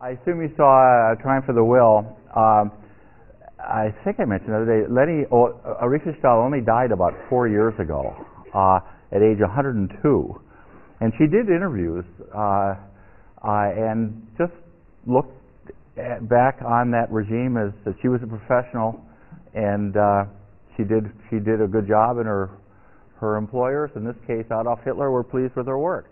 I assume you saw Triumph of the Will. I think I mentioned the other day, Leni Riefenstahl only died about 4 years ago at age 102. And she did interviews and just looked back on that regime as that she was a professional, and she did a good job, and her employers, in this case Adolf Hitler, were pleased with her work.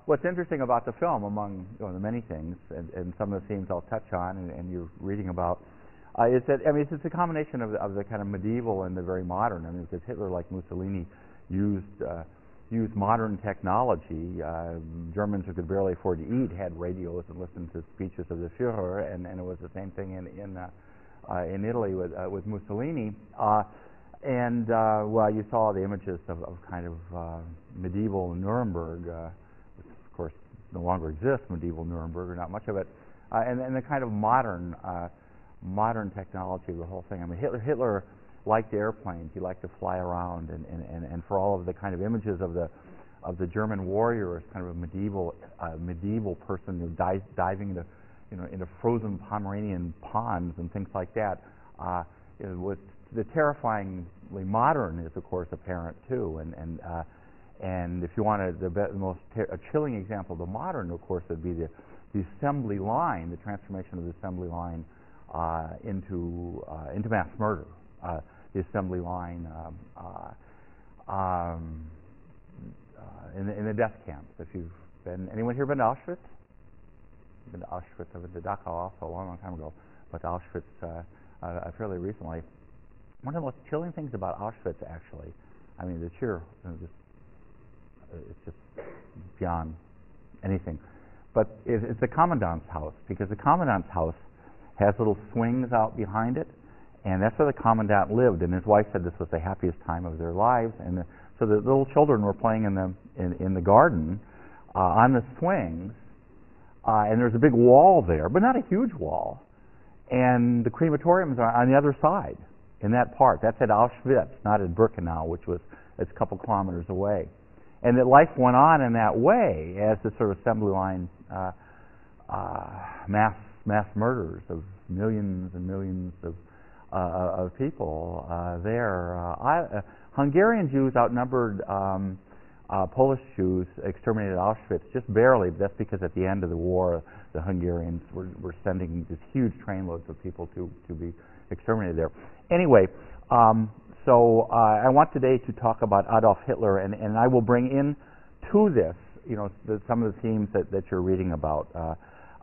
What's interesting about the film, among the many things, and some of the themes I'll touch on and you're reading about, is that it's a combination of the kind of medieval and the very modern. Because Hitler, like Mussolini, used modern technology. Germans who could barely afford to eat had radios and listened to speeches of the Führer, and it was the same thing in Italy with Mussolini. Well, you saw the images of kind of medieval Nuremberg, which of course no longer exists, medieval Nuremberg, or not much of it, and the kind of modern technology of the whole thing. Hitler liked airplanes. He liked to fly around, and for all of the kind of images of the German warrior as kind of a medieval person diving into frozen Pomeranian ponds and things like that. It was the terrifyingly modern is of course apparent too, and if you wanted the most chilling example of the modern, of course, would be the assembly line, the transformation of the assembly line into mass murder. The assembly line in the death camps. If you've been, anyone here been to Auschwitz? Been to Auschwitz? I've been to Dachau also a long time ago, but to Auschwitz fairly recently. One of the most chilling things about Auschwitz, actually, the sheer, it's just beyond anything. But it's the commandant's house, because the commandant's house has little swings out behind it, and that's where the commandant lived. And his wife said this was the happiest time of their lives. And so the little children were playing in the garden on the swings, and there's a big wall there, but not a huge wall. And the crematoriums are on the other side. In that part, that's at Auschwitz, not at Birkenau, which was a couple kilometers away. And that life went on in that way as the sort of assembly line mass murders of millions and millions of people there. Hungarian Jews outnumbered Polish Jews exterminated at Auschwitz just barely. But that's because at the end of the war, the Hungarians were sending just huge trainloads of people to be exterminated there. Anyway, so I want today to talk about Adolf Hitler, and I will bring in to this, some of the themes that you're reading about.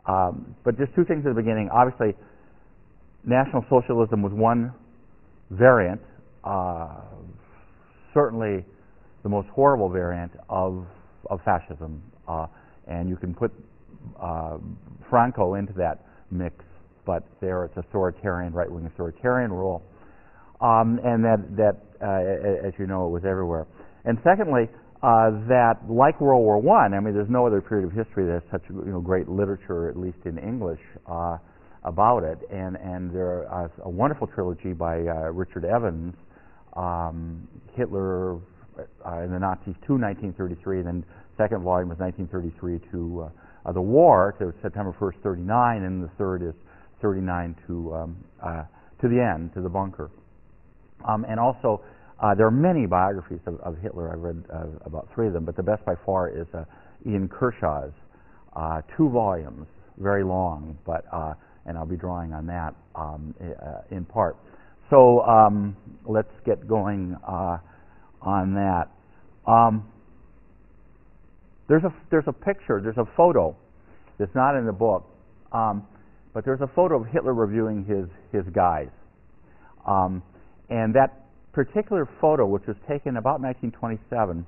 But just two things at the beginning. Obviously, National Socialism was one variant, certainly the most horrible variant of fascism, and you can put Franco into that mix, but there it's authoritarian, right-wing authoritarian rule. And that as you know, it was everywhere. And secondly, that like World War I, there's no other period of history that has such great literature, at least in English, about it. And there is a wonderful trilogy by Richard Evans, Hitler and the Nazis to 1933, and then second volume was 1933 to the war, to September 1st, 39, and the third is 39 to the end, to the bunker. And also, there are many biographies of Hitler. I've read about 3 of them, but the best by far is Ian Kershaw's 2 volumes, very long, but and I'll be drawing on that in part. So let's get going on that. There's a picture, there's a photo that's not in the book, but there's a photo of Hitler reviewing his guys. And that particular photo, which was taken about 1927,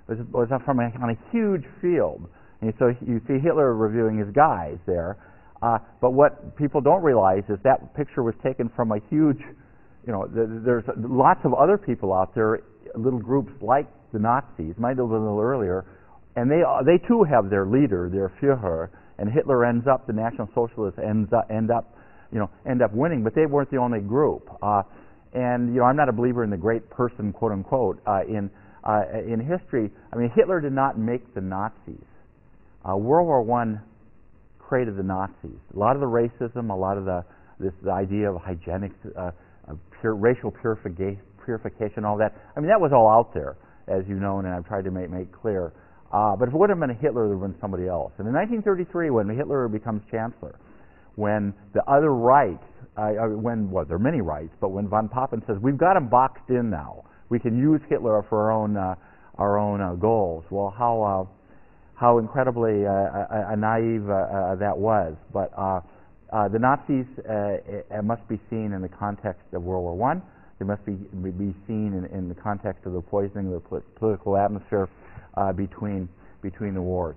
was from on a huge field. And so you see Hitler reviewing his guys there. But what people don't realize is that picture was taken from a huge, there's lots of other people out there, little groups like the Nazis, might have been a little earlier, and they too have their leader, their Führer, and Hitler ends up, the National Socialists end up winning, but they weren't the only group. And I'm not a believer in the great person, quote unquote, in history. Hitler did not make the Nazis. World War I trait of the Nazis. A lot of the racism, a lot of the idea of hygienics, racial purification, all that. I mean, that was all out there, as you know, and I've tried to make clear. But if it would have been Hitler, it would have been somebody else. And in 1933, when Hitler becomes chancellor, when the other rights, there are many rights, but when von Papen says, we've got him boxed in now, we can use Hitler for our own goals. Well, how incredibly naive that was. But the Nazis must be seen in the context of World War I. They must be seen in the context of the poisoning of the political atmosphere between the wars.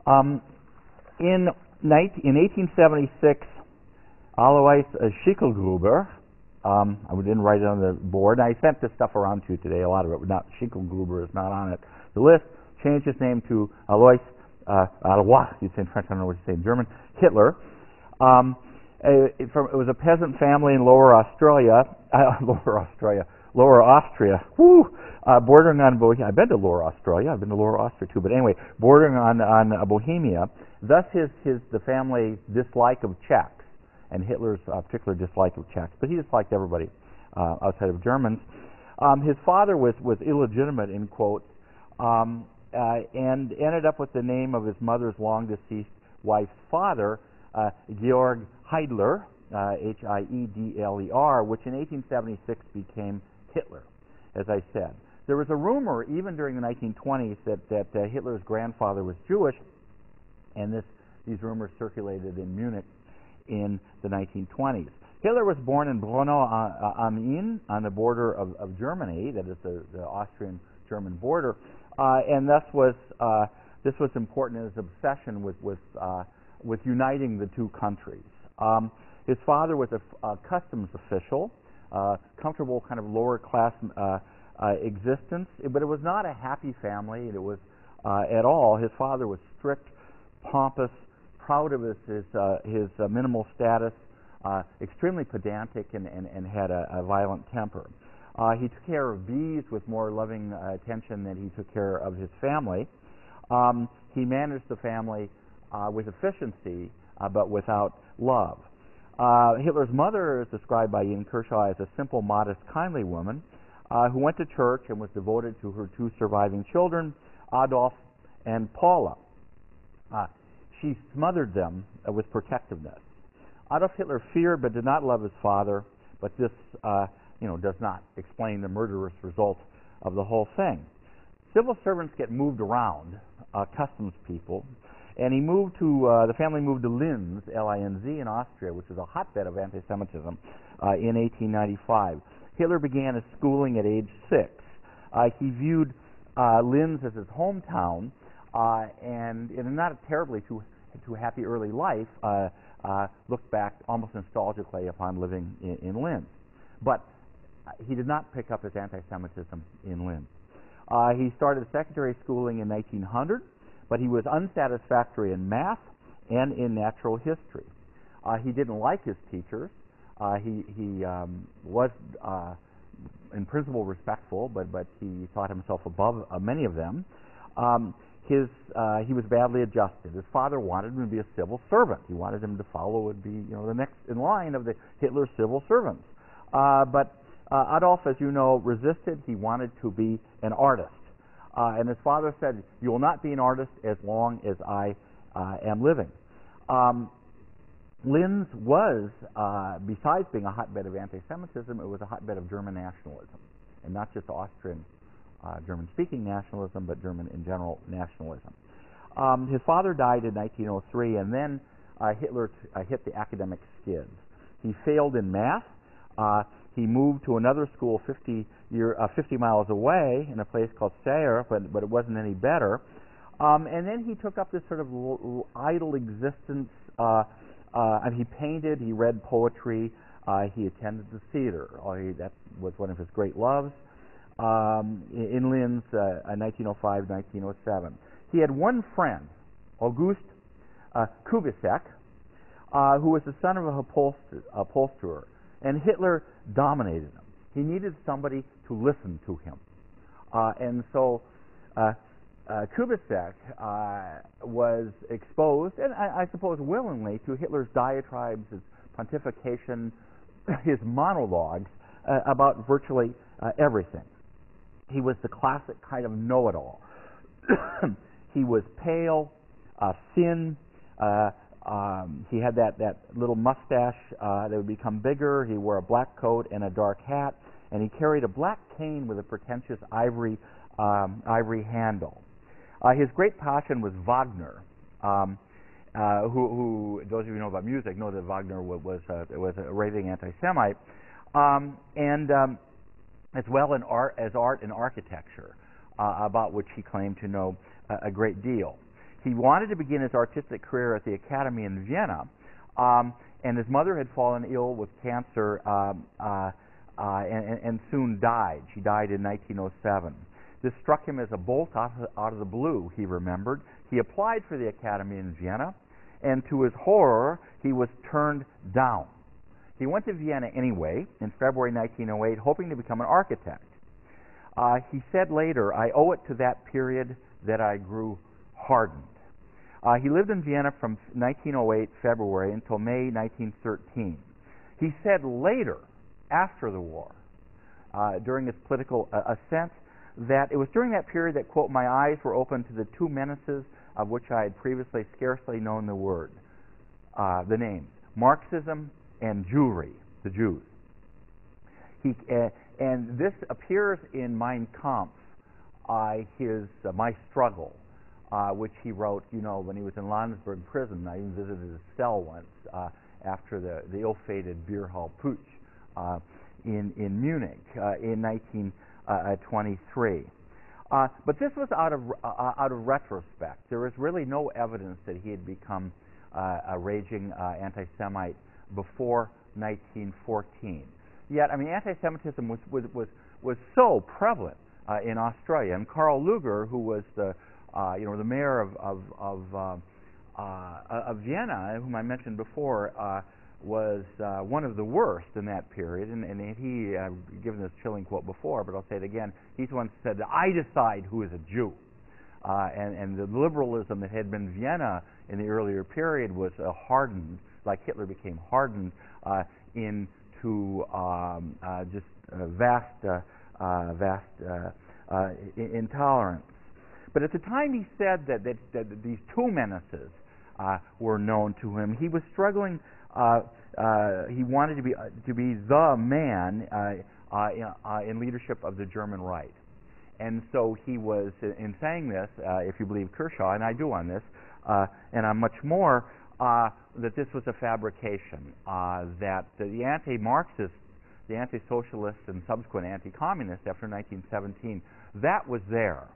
In 1876, Alois Schicklgruber, I didn't write it on the board. I sent this stuff around to you today. A lot of it, Schicklgruber is not on it. The list changed his name to Alois, you'd say in French, I don't know what you say in German, Hitler. It was a peasant family in Lower Austria, bordering on Bohemia. I've been to Lower Austria. I've been to Lower Austria too. But anyway, bordering on Bohemia. Thus, the family dislike of Czechs, and Hitler's particular dislike of Czechs. But he disliked everybody outside of Germans. His father was illegitimate, in quotes, and ended up with the name of his mother's long deceased wife's father, Georg Heidler, H-I-E-D-L-E-R, which in 1876 became Hitler, as I said. There was a rumor, even during the 1920s, that Hitler's grandfather was Jewish, and these rumors circulated in Munich in the 1920s. Hitler was born in Braunau am Inn, on the border of Germany, that is the Austrian-German border, and thus this was important in his obsession with uniting the two countries. His father was a customs official, comfortable kind of lower class existence, but it was not a happy family. It was at all. His father was strict, pompous, proud of his minimal status, extremely pedantic, and had a violent temper. He took care of bees with more loving attention than he took care of his family. He managed the family with efficiency, but without love. Hitler's mother is described by Ian Kershaw as a simple, modest, kindly woman who went to church and was devoted to her two surviving children, Adolf and Paula. She smothered them with protectiveness. Adolf Hitler feared but did not love his father, but this does not explain the murderous results of the whole thing. Civil servants get moved around, customs people, and the family moved to Linz, L-I-N-Z, in Austria, which was a hotbed of anti-Semitism, in 1895. Hitler began his schooling at age 6. He viewed Linz as his hometown, and in not a terribly too happy early life, looked back almost nostalgically upon living in Linz. But he did not pick up his anti-Semitism in Linz. He started secondary schooling in 1900, but he was unsatisfactory in math and in natural history. He didn't like his teachers. He was, in principle, respectful, but he thought himself above many of them. He was badly adjusted. His father wanted him to be a civil servant. He wanted him to follow and be, the next in line of the Hitler civil servants. But Adolf, as you know, resisted. He wanted to be an artist. And his father said, "You will not be an artist as long as I am living." Linz was, besides being a hotbed of anti-Semitism, it was a hotbed of German nationalism, and not just Austrian German-speaking nationalism, but German in general nationalism. His father died in 1903, and then Hitler hit the academic skids. He failed in math. He moved to another school 50 miles away in a place called Sayre, but it wasn't any better. And then he took up this sort of idle existence. And he painted, he read poetry, he attended the theater. That was one of his great loves. In Linz, 1905, 1907. He had one friend, August Kubisek, who was the son of a upholsterer, and Hitler dominated him. He needed somebody to listen to him. And so Kubitschek was exposed, and I suppose willingly, to Hitler's diatribes, his pontification, his monologues about virtually everything. He was the classic kind of know-it-all. He was pale, thin. He had that little mustache that would become bigger. He wore a black coat and a dark hat, and he carried a black cane with a pretentious ivory handle. His great passion was Wagner, who those of you who know about music know that Wagner was a raving anti-Semite, and as well as art and architecture, about which he claimed to know a great deal. He wanted to begin his artistic career at the Academy in Vienna, and his mother had fallen ill with cancer and soon died. She died in 1907. This struck him as a bolt out of the blue, he remembered. He applied for the Academy in Vienna, and to his horror, he was turned down. He went to Vienna anyway in February 1908, hoping to become an architect. He said later, "I owe it to that period that I grew hardened." He lived in Vienna from 1908 February until May 1913. He said later, after the war, during his political ascent, that it was during that period that, quote, "my eyes were open to the two menaces of which I had previously scarcely known the names, Marxism and Jewry, the Jews." And this appears in Mein Kampf, My Struggle, which he wrote, when he was in Landsberg prison. I even visited his cell once after the ill-fated beer hall putsch in Munich in 1923. But this was out of retrospect. There is really no evidence that he had become a raging anti-Semite before 1914. Yet, anti-Semitism was so prevalent in Australia, and Karl Lueger, who was the mayor of Vienna, whom I mentioned before, was one of the worst in that period. And he, I've given this chilling quote before, but I'll say it again. He's the one who said that I decide who is a Jew. And the liberalism that had been Vienna in the earlier period was hardened, like Hitler became hardened into just vast intolerance. But at the time he said that these two menaces were known to him, he was struggling. He wanted to be the man in leadership of the German right. And so he was, in saying this, if you believe Kershaw, and I do on this, and on much more, that this was a fabrication, that the anti-Marxists, the anti-socialists, and subsequent anti-communists after 1917, that was there.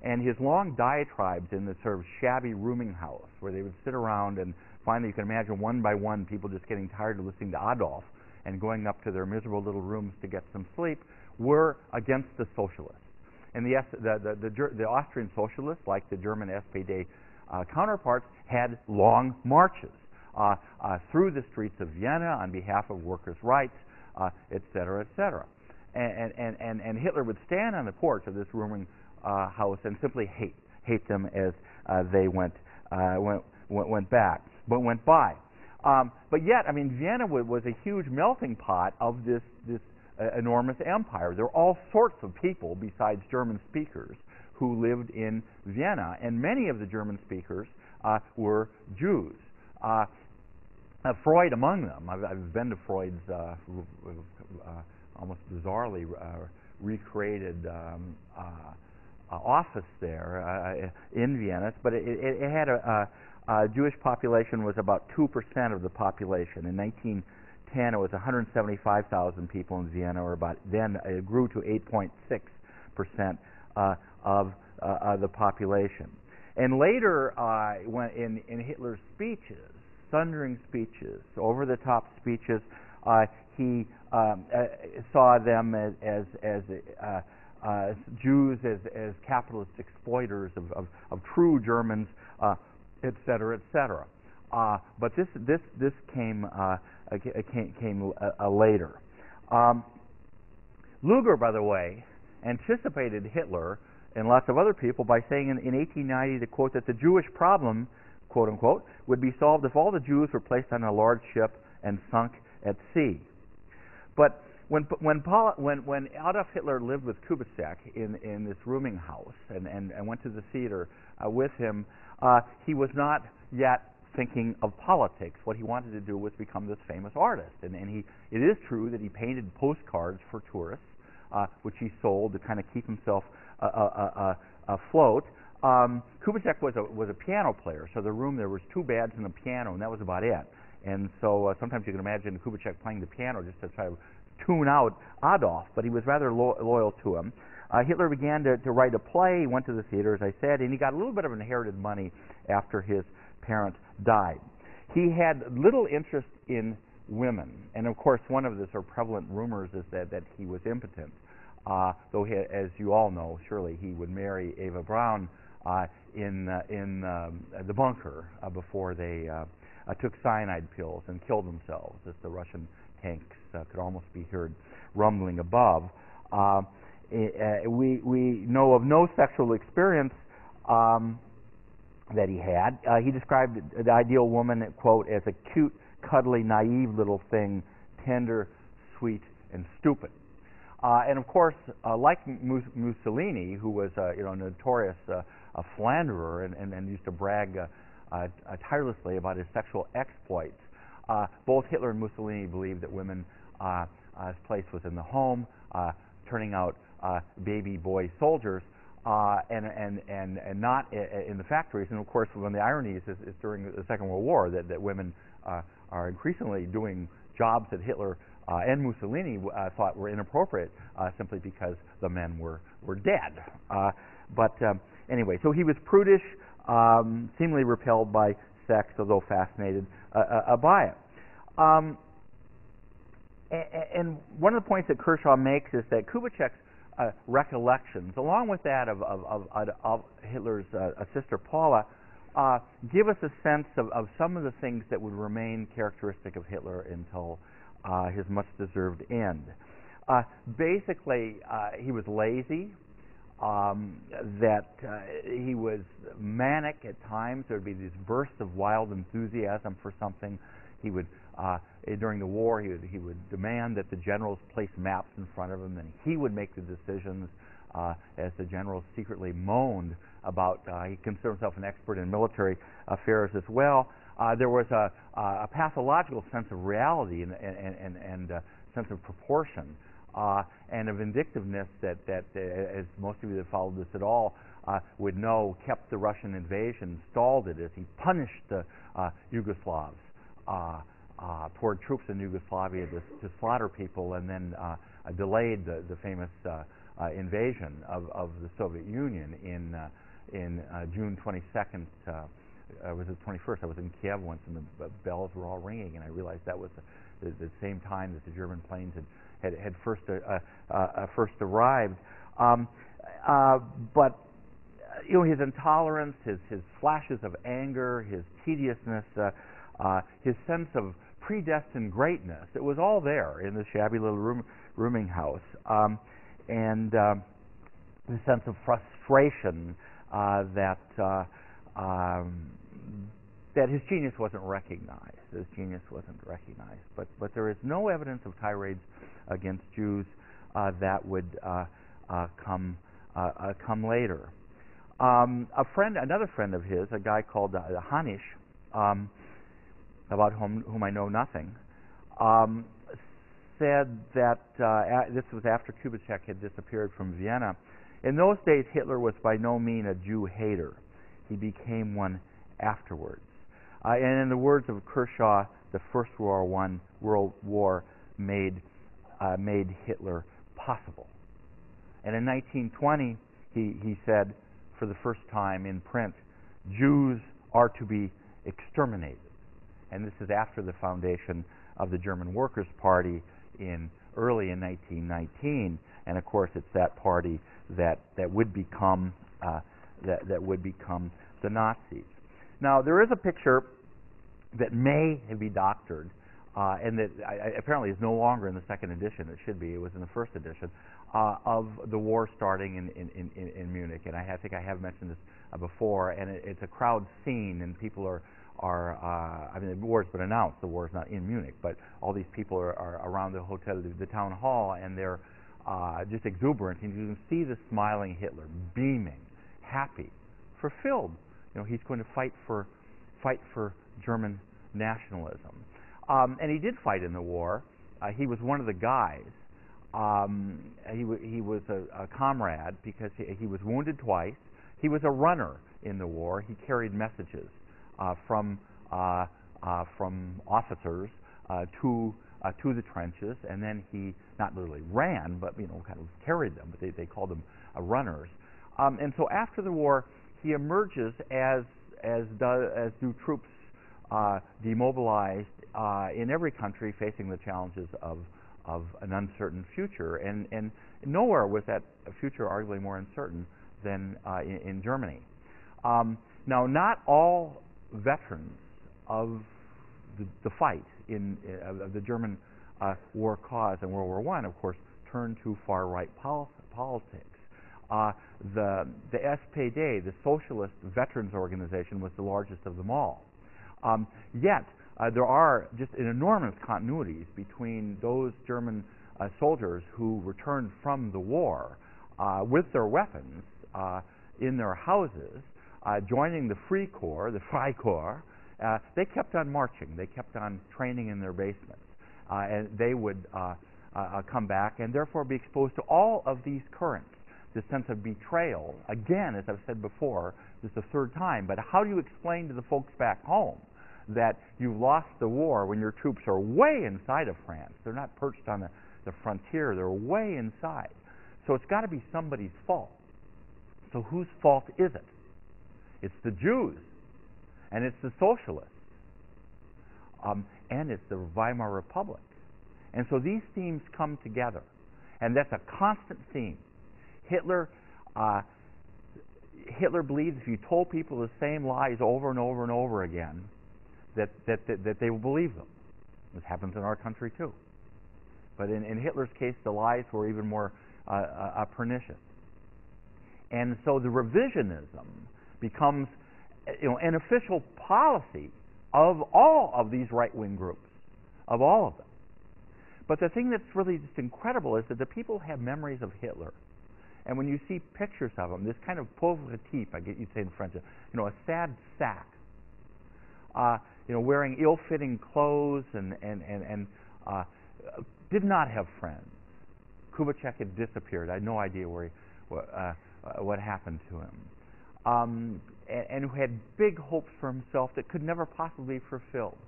And his long diatribes in the sort of shabby rooming house, where they would sit around and finally, you can imagine one by one people just getting tired of listening to Adolf and going up to their miserable little rooms to get some sleep, were against the socialists. And the Austrian socialists, like the German SPD counterparts, had long marches through the streets of Vienna on behalf of workers' rights, et cetera, et cetera. And Hitler would stand on the porch of this rooming house and simply hate them as they went by. But yet, Vienna was a huge melting pot of this enormous empire. There were all sorts of people besides German speakers who lived in Vienna, and many of the German speakers were Jews. Freud among them. I've been to Freud's almost bizarrely recreated office there in Vienna, but it had a Jewish population was about 2% of the population. In 1910, it was 175,000 people in Vienna, or then it grew to 8.6% of the population. And later, when in Hitler's speeches, thundering speeches, over-the-top speeches, he saw them as Jews as capitalist exploiters of true Germans, et cetera, et cetera. But this came later. Lueger, by the way, anticipated Hitler and lots of other people by saying in 1890 that, quote, that the Jewish problem, quote unquote, would be solved if all the Jews were placed on a large ship and sunk at sea. But when Adolf Hitler lived with Kubitschek in this rooming house and went to the theater with him, he was not yet thinking of politics. What he wanted to do was become this famous artist. And it is true that he painted postcards for tourists, which he sold to kind of keep himself afloat. Kubitschek was a piano player, so the room there was 2 beds and a piano, and that was about it. And so sometimes you can imagine Kubitschek playing the piano just to try to tune out Adolf, but he was rather loyal to him. Hitler began to write a play. He went to the theater, as I said, and he got a little bit of inherited money after his parent died. He had little interest in women, and of course one of the sort of prevalent rumors is that he was impotent. Though, as you all know, surely he would marry Eva Braun in the bunker before they took cyanide pills and killed themselves, as the Russian tanks could almost be heard rumbling above. We know of no sexual experience that he had. He described the ideal woman, quote, as a cute, cuddly, naive little thing, tender, sweet, and stupid. And of course, like Mussolini, who was a notorious philanderer and used to brag tirelessly about his sexual exploits, both Hitler and Mussolini believed that women's place was in the home, turning out baby boy soldiers, and not in the factories. And of course, one of the ironies is during the Second World War that women are increasingly doing jobs that Hitler and Mussolini thought were inappropriate simply because the men were dead. But anyway, so he was prudish, seemingly repelled by sex, although fascinated by it. And one of the points that Kershaw makes is that Kubitschek's recollections, along with that of Hitler's sister Paula, give us a sense of some of the things that would remain characteristic of Hitler until his much-deserved end. Basically, he was lazy, that he was manic at times. There would be these bursts of wild enthusiasm for something. He would, during the war, he would demand that the generals place maps in front of him, and he would make the decisions as the generals secretly moaned about. He considered himself an expert in military affairs as well. There was a pathological sense of reality and sense of proportion and a vindictiveness that, as most of you that followed this at all would know, kept the Russian invasion, stalled it as he punished the Yugoslavs, poured troops in Yugoslavia to slaughter people, and then delayed the famous invasion of the Soviet Union in June 22nd. Was it 21st? I was in Kiev once, and the bells were all ringing, and I realized that was the same time that the German planes had first arrived. But his intolerance, his flashes of anger, his tediousness, his sense of predestined greatness, it was all there in the shabby little rooming house, and the sense of frustration that his genius wasn't recognized. But there is no evidence of tirades against Jews that would come later. Another friend of his, a guy called Hanisch, about whom I know nothing, said that this was after Kubitschek had disappeared from Vienna. In those days, Hitler was by no means a Jew hater. He became one afterwards. And in the words of Kershaw, the First World War made Hitler possible. And in 1920, he said, for the first time in print, Jews are to be exterminated. And this is after the foundation of the German Workers' Party early in 1919. And of course, it's that party that would become the Nazis. Now, there is a picture that may be doctored, and that apparently is no longer in the second edition. It should be. It was in the first edition, of the war starting in Munich. And I think I have mentioned this before, and it's a crowd scene, and people are I mean, the war's been announced. The war's not in Munich, but all these people are around the hotel, the town hall, and they're just exuberant. And you can see the smiling Hitler, beaming, happy, fulfilled. You know, he's going to fight for German nationalism. And he did fight in the war. He was one of the guys. He was a comrade because he was wounded twice. He was a runner in the war. He carried messages from officers to the trenches, and then he not literally ran, but kind of carried them. But they called them runners. And so after the war, he emerges as do troops demobilized in every country facing the challenges of an uncertain future, and nowhere was that future arguably more uncertain than in Germany. Now, not all veterans of the fight of the German war cause in World War I, of course, turned to far-right politics. The SPD, the Socialist Veterans Organization, was the largest of them all. Yet, there are just enormous continuities between those German soldiers who returned from the war with their weapons in their houses, joining the Free Corps, the Freikorps. They kept on marching. They kept on training in their basements. And they would come back and therefore be exposed to all of these currents. This sense of betrayal, again, as I've said before, this is the third time, but how do you explain to the folks back home that you've lost the war when your troops are way inside of France? They're not perched on the frontier, they're way inside. So it's got to be somebody's fault. So whose fault is it? It's the Jews, and it's the socialists, and it's the Weimar Republic. And so these themes come together, and that's a constant theme. Hitler believes if you told people the same lies over and over and over again, that they will believe them. This happens in our country too. But in Hitler's case, the lies were even more pernicious. And so the revisionism becomes an official policy of all of these right-wing groups, of all of them. But the thing that's really just incredible is that the people have memories of Hitler. And when you see pictures of him, this kind of pauvre type, I get you'd say in French, a sad sack, wearing ill-fitting clothes and did not have friends. Kubitschek had disappeared. I had no idea what happened to him. And who had big hopes for himself that could never possibly be fulfilled.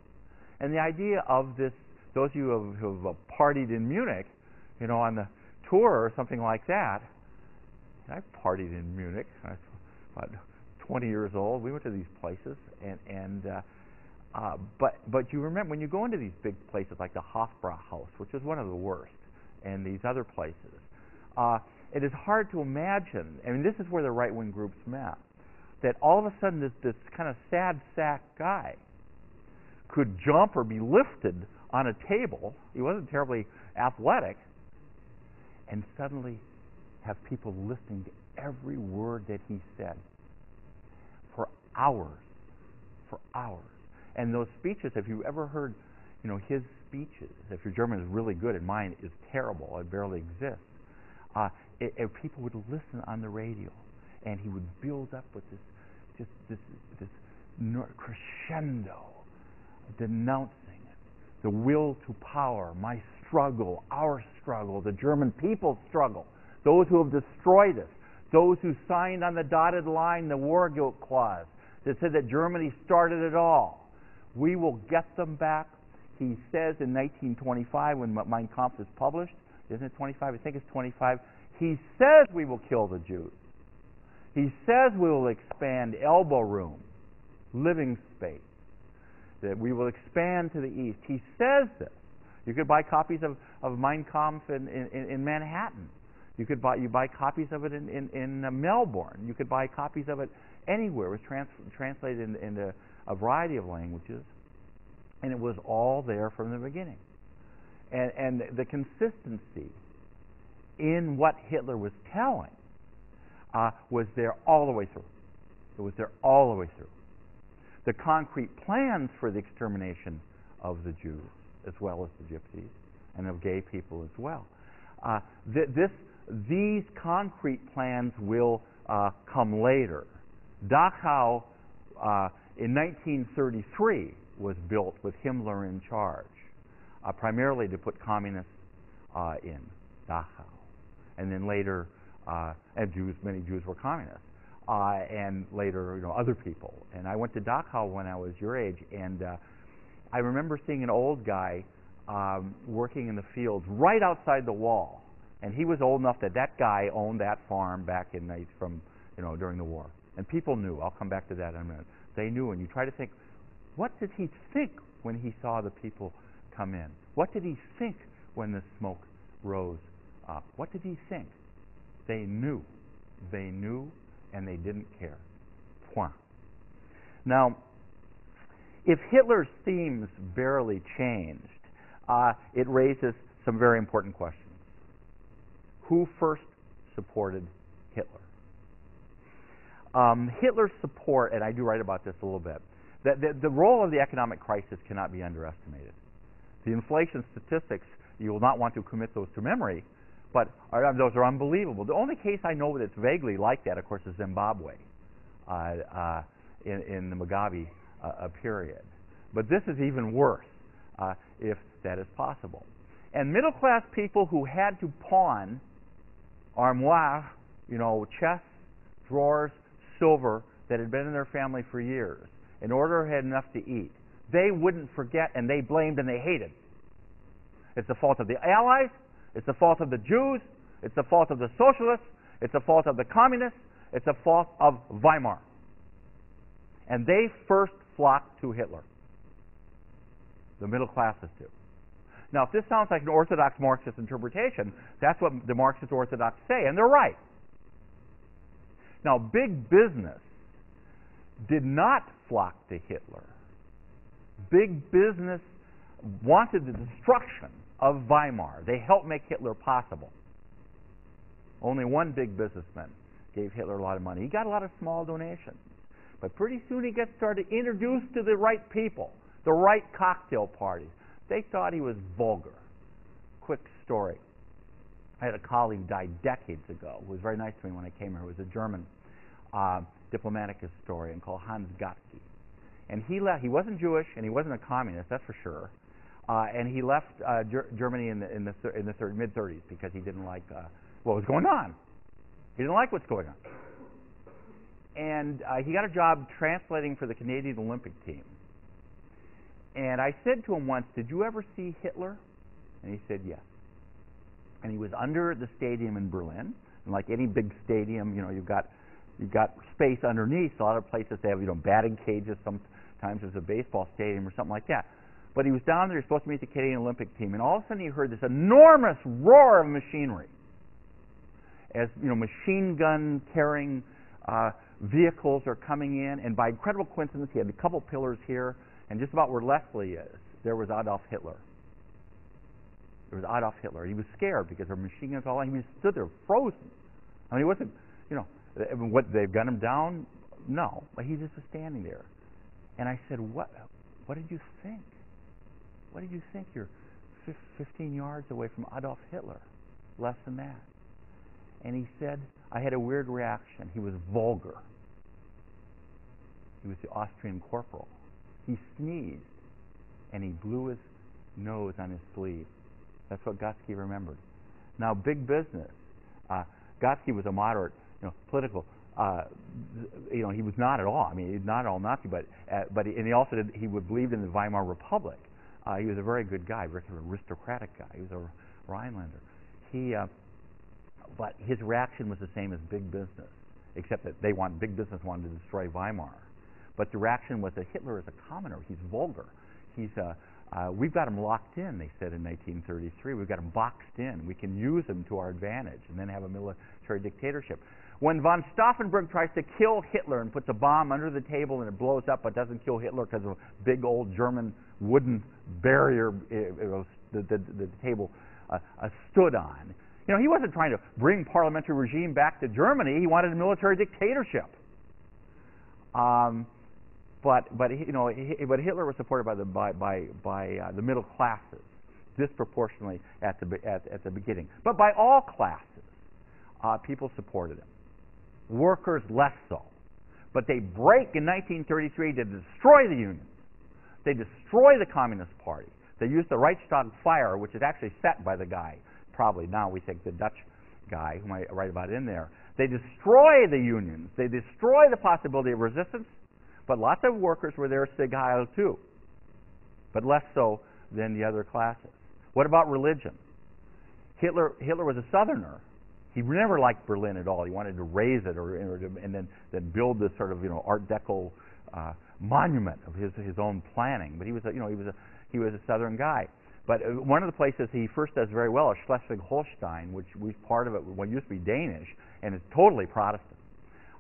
And the idea of this, those of you who have partied in Munich, on the tour or something like that. I partied in Munich. I was about 20 years old. We went to these places, but you remember when you go into these big places like the Hofbrauhaus, which is one of the worst, and these other places, it is hard to imagine. I mean, this is where the right-wing groups met. That all of a sudden this kind of sad sack guy could jump or be lifted on a table. He wasn't terribly athletic, and suddenly have people listening to every word that he said for hours. And those speeches, if you ever heard, his speeches, if your German is really good, and mine is terrible, it barely exists, people would listen on the radio, and he would build up with this crescendo, denouncing the will to power, my struggle, our struggle, the German people's struggle, those who have destroyed us, those who signed on the dotted line the war guilt clause that said that Germany started it all. We will get them back. He says in 1925, when Mein Kampf is published, isn't it 25? I think it's 25. He says we will kill the Jews. He says we will expand elbow room, living space, that we will expand to the east. He says this. You could buy copies of Mein Kampf in Manhattan. You buy copies of it in Melbourne. You could buy copies of it anywhere. It was translated into a variety of languages, and it was all there from the beginning. And the consistency in what Hitler was telling was there all the way through. It was there all the way through. The concrete plans for the extermination of the Jews, as well as the Gypsies, and of gay people as well. These concrete plans will come later. Dachau, in 1933, was built with Himmler in charge, primarily to put communists in Dachau. And then later, and many Jews were communists. And later, other people. And I went to Dachau when I was your age, and I remember seeing an old guy working in the fields right outside the wall. And he was old enough that guy owned that farm back in during the war. And people knew. I'll come back to that in a minute. They knew, and you try to think, what did he think when he saw the people come in? What did he think when the smoke rose up? What did he think? They knew. They knew, and they didn't care. Point. Now, if Hitler's themes barely changed, it raises some very important questions. Who first supported Hitler? Hitler's support, and I do write about this a little bit, the role of the economic crisis cannot be underestimated. The inflation statistics, you will not want to commit those to memory, but those are unbelievable. The only case I know that's vaguely like that, of course, is Zimbabwe in the Mugabe period. But this is even worse, if that is possible. And middle-class people who had to pawn armoires, chests, drawers, silver that had been in their family for years in order to have enough to eat, they wouldn't forget, and they blamed and they hated. It's the fault of the Allies. It's the fault of the Jews. It's the fault of the socialists. It's the fault of the communists. It's the fault of Weimar. And they first flocked to Hitler. The middle classes do. Now, if this sounds like an orthodox Marxist interpretation, that's what the Marxist orthodox say, and they're right. Now, big business did not flock to Hitler. Big business wanted the destruction of Weimar. They helped make Hitler possible. Only one big businessman gave Hitler a lot of money. He got a lot of small donations. But pretty soon he gets started introduced to the right people, the right cocktail parties. They thought he was vulgar. Quick story. I had a colleague who died decades ago who was very nice to me when I came here. He was a German diplomatic historian called Hans Gatzke. And he left. He wasn't Jewish and he wasn't a communist, that's for sure. And he left Germany in the mid-30s because he didn't like what was going on. He didn't like what's going on. And he got a job translating for the Canadian Olympic team. And I said to him once, "Did you ever see Hitler?" And he said, "Yes." And he was under the stadium in Berlin. And like any big stadium, you've got space underneath. A lot of places they have batting cages. Sometimes there's a baseball stadium or something like that. But he was down there. He was supposed to meet the Canadian Olympic team, and all of a sudden he heard this enormous roar of machinery as machine gun carrying vehicles are coming in. And by incredible coincidence, he had a couple pillars here, and just about where Leslie is, there was Adolf Hitler. There was Adolf Hitler. He was scared because there were machine guns all around him. He stood there frozen. I mean, he wasn't, what, they've gun him down? No, but he just was standing there. And I said, what did you think? What did you think? You're 15 yards away from Adolf Hitler. Less than that. And he said, I had a weird reaction. He was vulgar. He was the Austrian corporal. He sneezed, and he blew his nose on his sleeve. That's what Gatzke remembered. Now, big business. Gatzke was a moderate, political. He was not at all. I mean, he's not at all Nazi, but he also believed in the Weimar Republic. He was a very good guy, very aristocratic guy. He was a Rhinelander. But his reaction was the same as big business, except that big business wanted to destroy Weimar. But the reaction was that Hitler is a commoner. He's vulgar. We've got him locked in, they said in 1933. We've got him boxed in. We can use him to our advantage and then have a military dictatorship. When von Stauffenberg tries to kill Hitler and puts a bomb under the table and it blows up but doesn't kill Hitler because of a big old German wooden barrier the table stood on, You know, he wasn't trying to bring parliamentary regime back to Germany. He wanted a military dictatorship. But Hitler was supported by the middle classes disproportionately at the beginning. But by all classes, people supported him. Workers less so. But they break in 1933 to destroy the unions. They destroy the Communist Party. They use the Reichstag fire, which is actually set by the guy, probably now we think the Dutch guy, whom I write about in there. They destroy the unions. They destroy the possibility of resistance. But lots of workers were there Sieg Heil too, but less so than the other classes. What about religion? Hitler was a Southerner. He never liked Berlin at all. He wanted to raze it, and then build this sort of Art Deco monument of his own planning. But he was a Southern guy. But one of the places he first does very well is Schleswig-Holstein, which was part of it. What used to be Danish, and it's totally Protestant.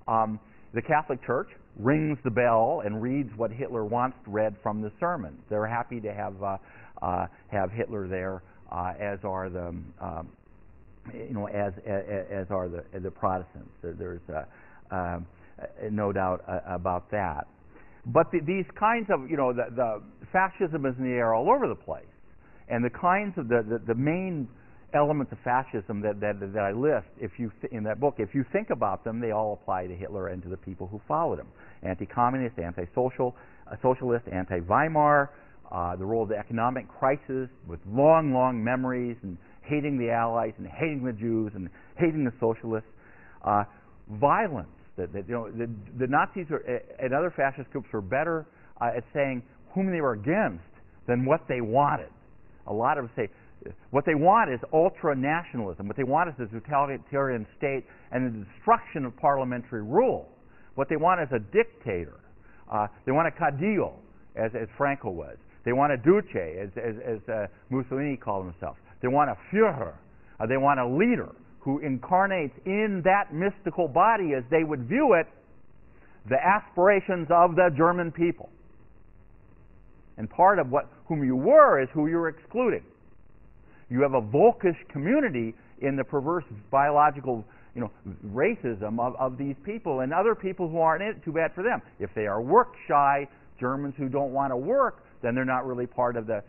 The Catholic Church rings the bell and reads what Hitler wants read from the sermons. They're happy to have Hitler there, as are the as are the Protestants. There's no doubt about that. But these kinds of the fascism is in the air all over the place, and the kinds of the main elements of fascism that I list, in that book, if you think about them, they all apply to Hitler and to the people who followed him. Anti-communist, anti-socialist, anti-Weimar, the role of the economic crisis with long memories, and hating the Allies and hating the Jews and hating the socialists, violence. The Nazis and other fascist groups were better at saying whom they were against than what they wanted. A lot of them say what they want is ultra-nationalism. What they want is a totalitarian state and the destruction of parliamentary rule. What they want is a dictator. They want a caudillo, as Franco was. They want a duce, as Mussolini called himself. They want a Führer. They want a leader who incarnates in that mystical body, as they would view it, the aspirations of the German people. And part of whom you were is who you're excluding. You have a Volkish community in the perverse biological, racism of these people, and other people who aren't in it. Too bad for them. If they are work shy Germans who don't want to work, then they're not really part of the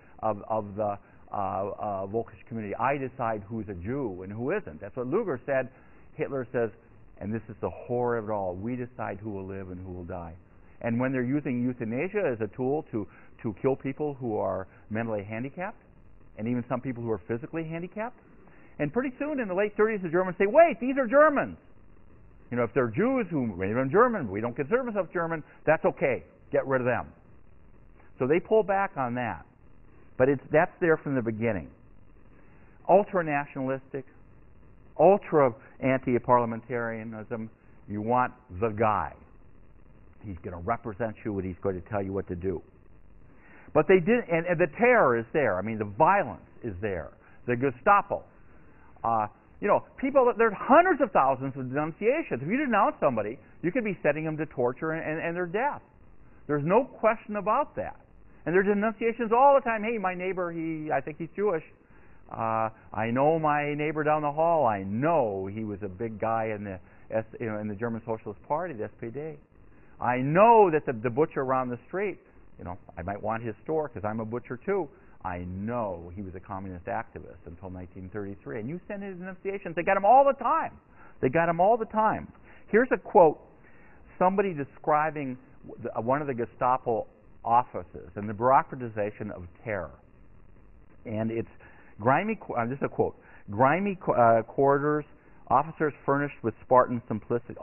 Volkish community. I decide who's a Jew and who isn't. That's what Luger said. Hitler says, and this is the horror of it all, we decide who will live and who will die. And when they're using euthanasia as a tool to kill people who are mentally handicapped, and even some people who are physically handicapped, and pretty soon in the late 30s the Germans say, wait, these are Germans. If they're Jews who maybe are German, we don't consider ourselves German, that's okay. Get rid of them. So they pull back on that. But that's there from the beginning. Ultra-nationalistic, ultra-anti-parliamentarianism. You want the guy. He's going to represent you and he's going to tell you what to do. But they did, and the terror is there. I mean, the violence is there. The Gestapo. People, there's hundreds of thousands of denunciations. If you denounce somebody, you could be setting them to torture and their death. There's no question about that. And there's denunciations all the time. Hey, my neighbor, I think he's Jewish. I know my neighbor down the hall. I know he was a big guy in the the German Socialist Party, the SPD. I know that the butcher around the street, I might want his store because I'm a butcher too. I know he was a communist activist until 1933. And you send his denunciations. They got him all the time. They got him all the time. Here's a quote. Somebody describing one of the Gestapo offices and the bureaucratization of terror. And it's grimy, this is a quote, grimy corridors, offices furnished with Spartan simplicity,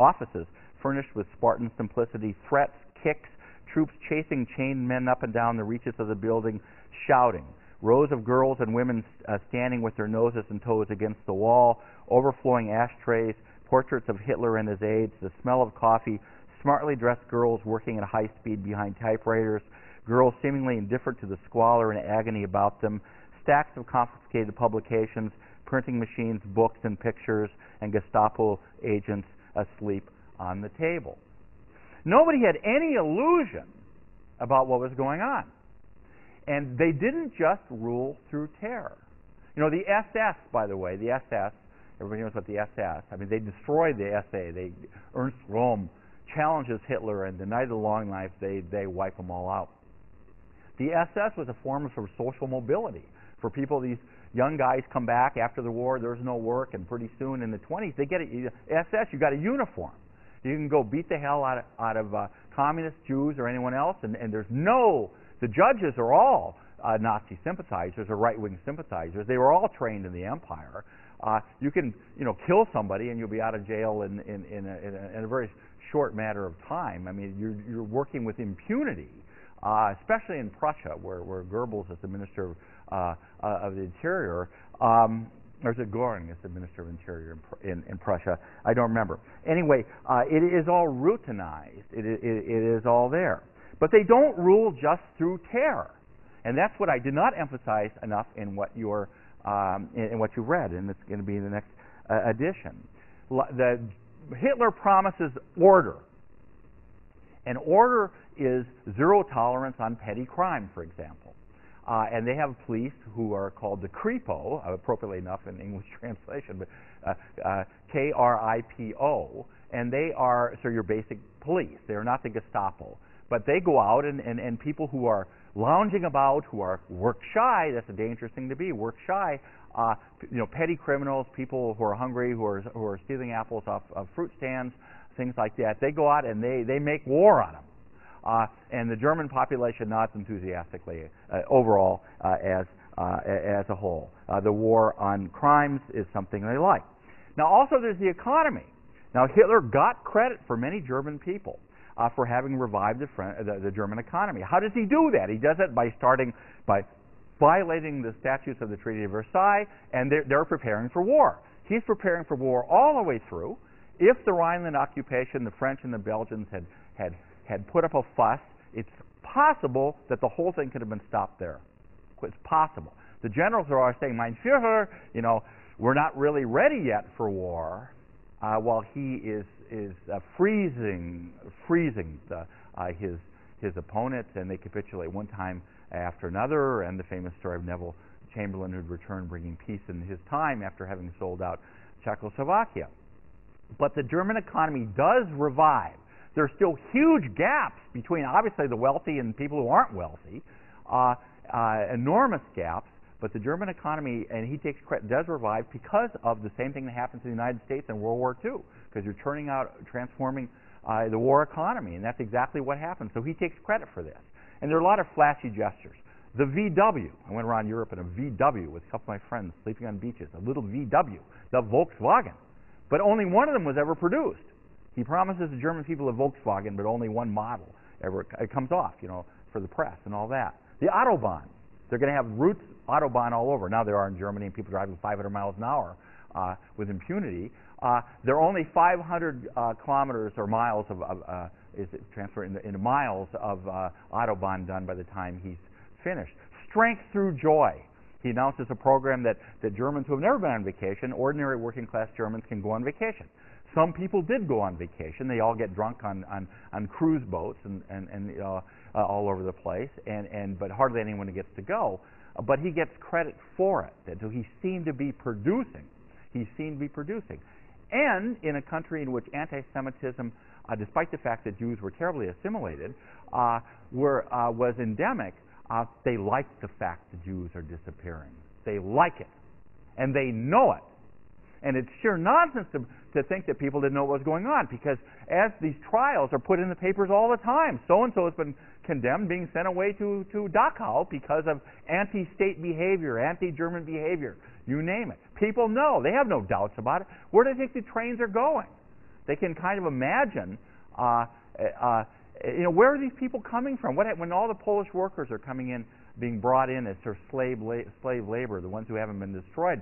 threats, kicks, troops chasing chained men up and down the reaches of the building, shouting, rows of girls and women standing with their noses and toes against the wall, overflowing ashtrays, portraits of Hitler and his aides, the smell of coffee, smartly dressed girls working at high speed behind typewriters, girls seemingly indifferent to the squalor and agony about them, stacks of confiscated publications, printing machines, books, and pictures, and Gestapo agents asleep on the table. Nobody had any illusion about what was going on. And they didn't just rule through terror. The SS, by the way, the SS Everybody knows about the SS. I mean, they destroyed the SA. Ernst Röhm challenges Hitler, and the night of the long knife, they wipe them all out. The SS was a form of sort of social mobility for people. These young guys come back after the war, there's no work, and pretty soon in the 20s, they get SS, you got a uniform. You can go beat the hell out of communist Jews or anyone else, and there's the judges are all Nazi sympathizers or right-wing sympathizers. They were all trained in the empire. You can, kill somebody and you'll be out of jail in a very short matter of time. I mean, you're working with impunity, especially in Prussia, where Goebbels is the Minister of the Interior. Or is it Göring is the Minister of Interior in Prussia? I don't remember. Anyway, it is all routinized. It is all there. But they don't rule just through terror. And that's what I did not emphasize enough in what you've read, and it's going to be in the next edition. Hitler promises order. And order is zero tolerance on petty crime, for example. And they have police who are called the Kripo, appropriately enough in English translation, but Kripo, and they are your basic police. They are not the Gestapo. But they go out, and people who are lounging about, who are work shy, that's a dangerous thing to be, work shy, petty criminals, people who are hungry, who are stealing apples off of fruit stands, things like that. They go out and they make war on them. And the German population nods enthusiastically overall as a whole. The war on crimes is something they like. Now also there's the economy. Now Hitler got credit for many German people for having revived the German economy. How does he do that? He does it by violating the statutes of the Treaty of Versailles, and they're preparing for war. He's preparing for war all the way through. If the Rhineland occupation, the French and the Belgians had put up a fuss, it's possible that the whole thing could have been stopped there. It's possible. The generals are always saying, Mein Führer, we're not really ready yet for war, while he is freezing his opponents, and they capitulate one time after another, and the famous story of Neville Chamberlain, who'd returned bringing peace in his time after having sold out Czechoslovakia. But the German economy does revive. There are still huge gaps between, obviously, the wealthy and people who aren't wealthy, enormous gaps, but the German economy, and he takes credit, does revive because of the same thing that happened to the United States in World War II, because you're transforming the war economy, and that's exactly what happened. So he takes credit for this. And there are a lot of flashy gestures. The VW, I went around Europe in a VW with a couple of my friends sleeping on beaches, a little VW, the Volkswagen. But only one of them was ever produced. He promises the German people a Volkswagen, but only one model ever comes off, for the press and all that. The Autobahn, they're going to have routes Autobahn all over. Now there are in Germany, and people driving 500 miles an hour with impunity. There are only 500 kilometers or miles is it transferred into miles of Autobahn done by the time he's finished. Strength through joy. He announces a program that Germans who have never been on vacation, ordinary working class Germans, can go on vacation. Some people did go on vacation. They all get drunk on cruise boats and all over the place, but hardly anyone gets to go. But he gets credit for it. So he seemed to be producing. And in a country in which anti-Semitism, despite the fact that Jews were terribly assimilated, was endemic, they liked the fact the Jews are disappearing. They like it. And they know it. And it's sheer nonsense to think that people didn't know what was going on, because as these trials are put in the papers all the time, so-and-so has been condemned, being sent away to Dachau because of anti-state behavior, anti-German behavior, you name it. People know. They have no doubts about it. Where do they think the trains are going? They can kind of imagine, where are these people coming from? When all the Polish workers are coming in, being brought in as sort of slave labor, the ones who haven't been destroyed,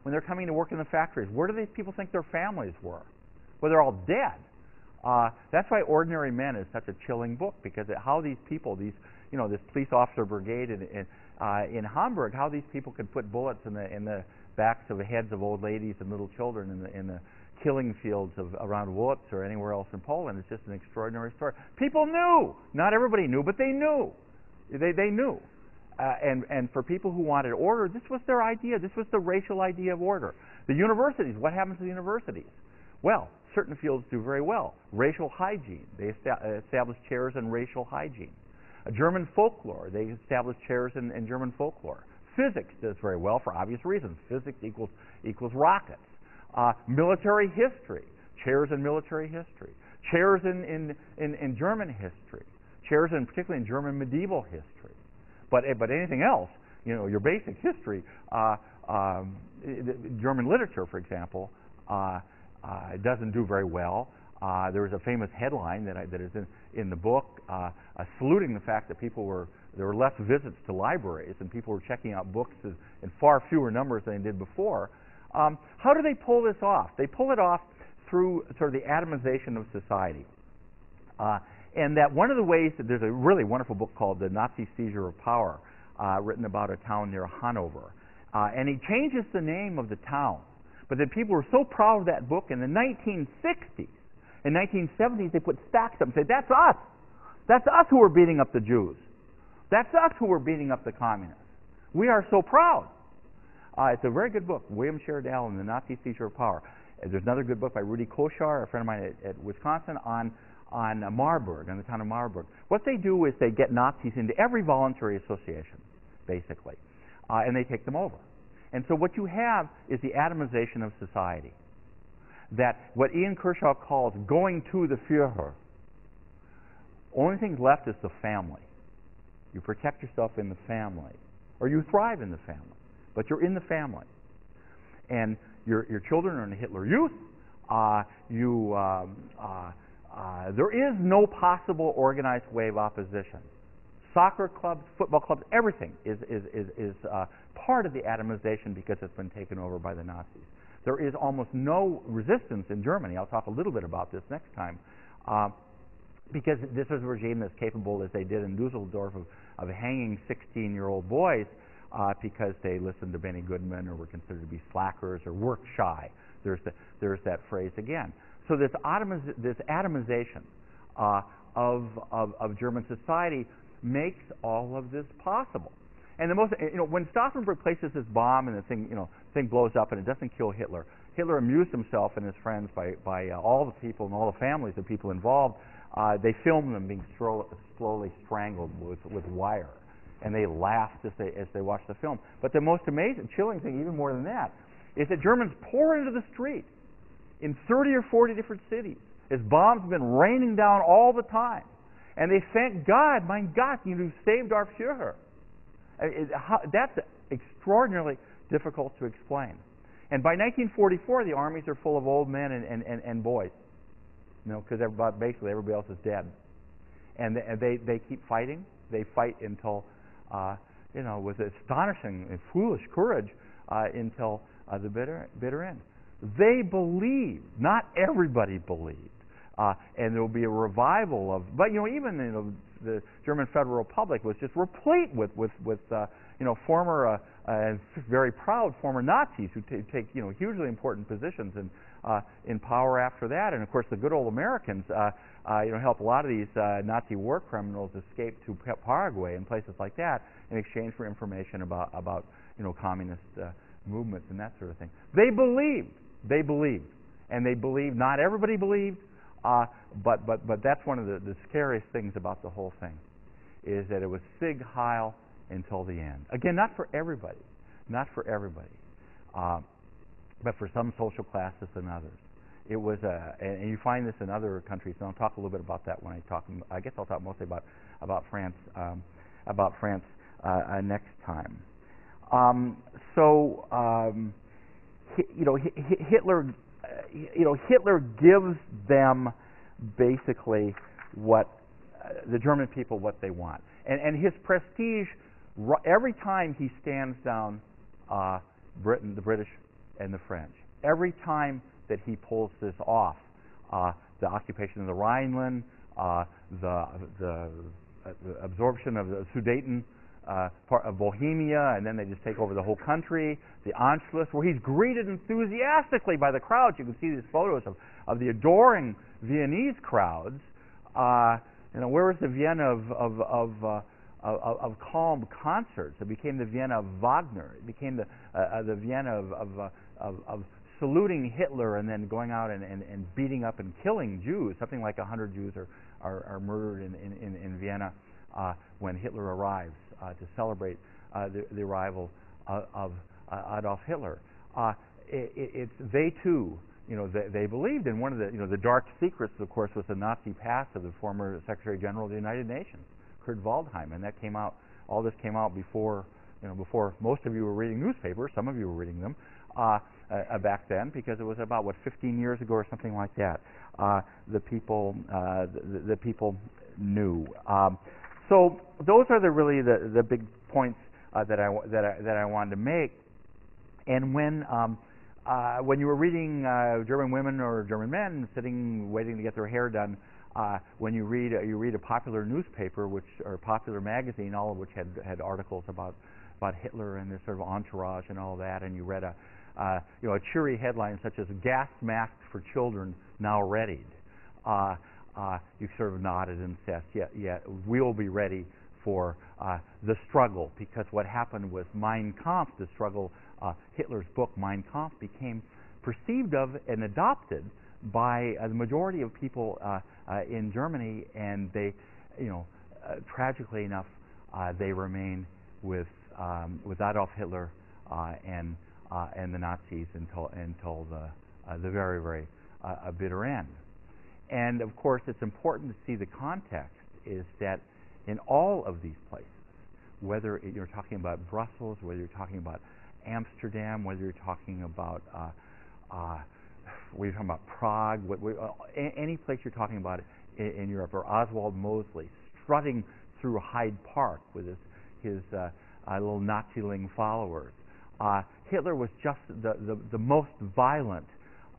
when they're coming to work in the factories, where do these people think their families were? Well, they're all dead. That's why Ordinary Men is such a chilling book, because how these people, this police officer brigade in Hamburg, how these people could put bullets in the backs of the heads of old ladies and little children in the killing fields around Łódź or anywhere else in Poland. It's just an extraordinary story. People knew. Not everybody knew, but they knew. They knew. And for people who wanted order, this was their idea. This was the racial idea of order. The universities, what happens to the universities? Well, certain fields do very well. Racial hygiene, they establish chairs in racial hygiene. German folklore, they establish chairs in German folklore. Physics does very well for obvious reasons. Physics equals rockets. Military history, chairs in military history. Chairs in German history. Chairs particularly in German medieval history. But anything else, your basic history, German literature, for example, doesn't do very well. There was a famous headline that is in the book saluting the fact that there were less visits to libraries and people were checking out books in far fewer numbers than they did before. How do they pull this off? They pull it off through sort of the atomization of society. And that one of the ways that there's a really wonderful book called The Nazi Seizure of Power, written about a town near Hanover. And he changes the name of the town. But then people were so proud of that book in the 1960s. In 1970s, they put stacks up and said, that's us. That's us who are beating up the Jews. That's us who are beating up the communists. We are so proud. It's a very good book, William Sheridan and The Nazi Seizure of Power. There's another good book by Rudy Koshar, a friend of mine at Wisconsin, on Marburg, on the town of Marburg. What they do is they get Nazis into every voluntary association, basically, and they take them over. And so what you have is the atomization of society. That what Ian Kershaw calls going to the Führer. Only thing left is the family. You protect yourself in the family, or you thrive in the family, but you're in the family. And your children are in the Hitler Youth. There is no possible organized way of opposition. Soccer clubs, football clubs, everything is part of the atomization because it's been taken over by the Nazis. There is almost no resistance in Germany. I'll talk a little bit about this next time. Because this is a regime that's capable, as they did in Dusseldorf, of hanging 16-year-old boys because they listened to Benny Goodman or were considered to be slackers or work shy. There's that phrase again. So this atomization of German society makes all of this possible. And the most, when Stauffenberg places this bomb and the thing blows up and it doesn't kill Hitler, Hitler amused himself and his friends by all the people and all the families of people involved. They filmed them being slowly strangled with wire, and they laughed as they watched the film. But the most amazing, chilling thing, even more than that, is that Germans pour into the street in 30 or 40 different cities as bombs have been raining down all the time, and they thank God, mein Gott, you saved our Führer. That's extraordinarily difficult to explain. And by 1944, the armies are full of old men and boys, because basically everybody else is dead. And they keep fighting. They fight until, with astonishing and foolish courage, until the bitter end. They believed. Not everybody believed. And there will be a revival of, but even the German Federal Republic was just replete with former very proud former Nazis who take hugely important positions in power after that. And of course, the good old Americans help a lot of these Nazi war criminals escape to Paraguay and places like that in exchange for information about communist movements and that sort of thing. They believed, and they believed. Not everybody believed. But that's one of the scariest things about the whole thing, is that it was Sieg Heil until the end. Again, not for everybody, but for some social classes and others. It was, and you find this in other countries. And I'll talk a little bit about that when I talk. I guess I'll talk mostly about France next time. Hitler gives them basically what the German people what they want, and his prestige every time he stands down Britain, the British, and the French. Every time that he pulls this off, the occupation of the Rhineland, the absorption of the Sudeten part of Bohemia, and then they just take over the whole country. The Anschluss, where he's greeted enthusiastically by the crowds. You can see these photos of the adoring Viennese crowds. Where was the Vienna of calm concerts. It became the Vienna of Wagner. It became the Vienna of saluting Hitler and then going out and beating up and killing Jews. Something like 100 Jews are murdered in Vienna when Hitler arrives to celebrate the arrival of Adolf Hitler. They too, they believed in one of the dark secrets, of course, was the Nazi past of the former Secretary General of the United Nations, Kurt Waldheim, and that came out. All this came out before most of you were reading newspapers. Some of you were reading them back then, because it was about 15 years ago or something like that. The people knew. So those are really the big points that I wanted to make. And when you were reading German women or German men sitting waiting to get their hair done, when you read a popular newspaper, or popular magazine, all of which had articles about Hitler and this sort of entourage and all that, and you read a cheery headline such as "Gas masks for children now readied," you sort of nodded and said, "Yeah, we'll be ready for the struggle," because what happened was Mein Kampf, the struggle. Hitler's book Mein Kampf became perceived of and adopted by the majority of people in Germany, and they, tragically enough, they remain with Adolf Hitler and the Nazis until the very, very bitter end. And of course, it's important to see the context is that in all of these places, whether you're talking about Brussels, whether you're talking about Amsterdam, whether you're talking about Prague, any place you're talking about in Europe, or Oswald Mosley strutting through Hyde Park with his little Nazi-ling followers. Hitler was just the most violent,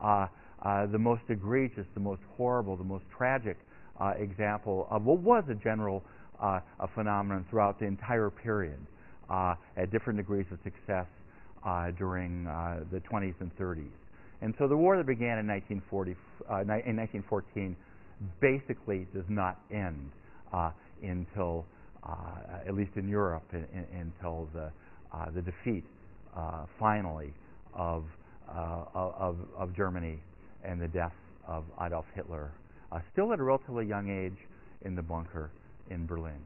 the most egregious, the most horrible, the most tragic example of what was a general phenomenon throughout the entire period, at different degrees of success during the 20s and 30s. And so the war that began in 1914 basically does not end until, at least in Europe, until the defeat finally of Germany and the death of Adolf Hitler, still at a relatively young age in the bunker in Berlin.